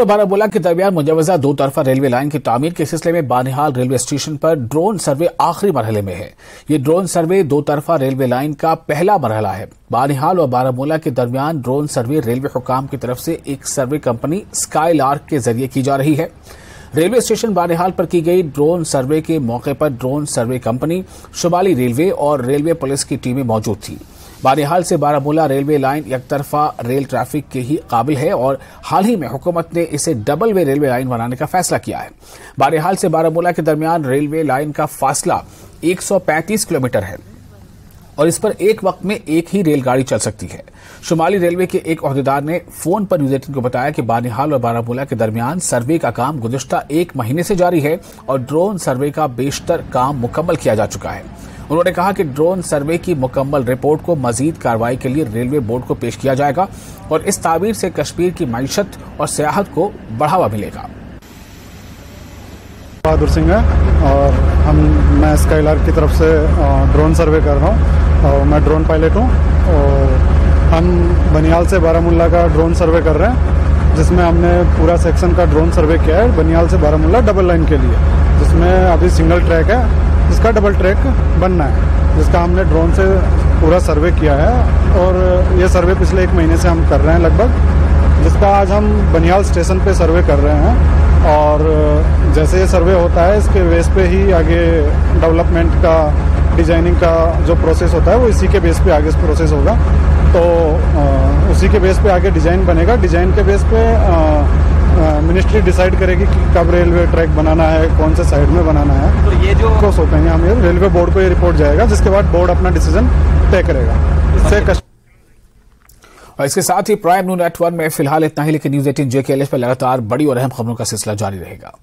और बारामूला के दरमियान मुजव्वजा दो तरफा रेलवे लाइन की तामीर के सिलसिले में बानिहाल रेलवे स्टेशन पर ड्रोन सर्वे आखिरी मरहले में है। ये ड्रोन सर्वे दो तरफा रेलवे लाइन का पहला मरहला है। बानिहाल और बारामूला के दरमियान ड्रोन सर्वे रेलवे हुकाम की तरफ से एक सर्वे कंपनी स्काईलार्क के जरिए की जा रही है। रेलवे स्टेशन बानिहाल पर की गई ड्रोन सर्वे के मौके पर ड्रोन सर्वे कंपनी, शुमाली रेलवे और रेलवे पुलिस की टीमें मौजूद थी। बानिहाल से बारामूला रेलवे लाइन एकतरफा रेल ट्रैफिक के ही काबिल है और हाल ही में हुकूमत ने इसे डबल वे रेलवे लाइन बनाने का फैसला किया है। बानिहाल से बारामूला के दरमियान रेलवे लाइन का फासला 135 किलोमीटर है और इस पर एक वक्त में एक ही रेलगाड़ी चल सकती है। शुमाली रेलवे के एक ओहदेदार ने फोन पर न्यूज 18 को बताया कि बानिहाल और बारामूला के दरमियान सर्वे का काम गुज़िश्ता एक महीने से जारी है और ड्रोन सर्वे का बेशतर काम मुकम्मल किया जा चुका है। उन्होंने कहा कि ड्रोन सर्वे की मुकम्मल रिपोर्ट को मजीद कार्रवाई के लिए रेलवे बोर्ड को पेश किया जाएगा और इस ताबीर से कश्मीर की मईशत और सियाहत को बढ़ावा मिलेगा। बहादुर सिंह है और मैं स्काईलार्क की तरफ से ड्रोन सर्वे कर रहा हूँ और मैं ड्रोन पायलट हूँ और हम बनिहाल से बारामूला का ड्रोन सर्वे कर रहे हैं, जिसमें हमने पूरा सेक्शन का ड्रोन सर्वे किया है बनिहाल से बारामूला डबल लाइन के लिए, जिसमें अभी सिंगल ट्रैक है जिसका डबल ट्रैक बनना है, जिसका हमने ड्रोन से पूरा सर्वे किया है और ये सर्वे पिछले एक महीने से हम कर रहे हैं लगभग, जिसका आज हम बनिहाल स्टेशन पे सर्वे कर रहे हैं। और जैसे ये सर्वे होता है इसके बेस पे ही आगे डेवलपमेंट का, डिजाइनिंग का जो प्रोसेस होता है वो इसी के बेस पे आगे प्रोसेस होगा। तो उसी के बेस पे आगे डिजाइन बनेगा। डिजाइन के बेस पे मिनिस्ट्री डिसाइड करेगी कि कब रेलवे ट्रैक बनाना है, कौन से साइड में बनाना है। तो ये जो क्रॉस होते हैं हम, ये रेलवे बोर्ड को ये रिपोर्ट जाएगा, जिसके बाद बोर्ड अपना डिसीजन तय करेगा। इससे और इसके साथ ही प्राइम न्यूज़ नेटवर्क में फिलहाल इतना ही, लेकिन न्यूज़ 18 JKLS पर लगातार बड़ी और अहम खबरों का सिलसिला जारी रहेगा।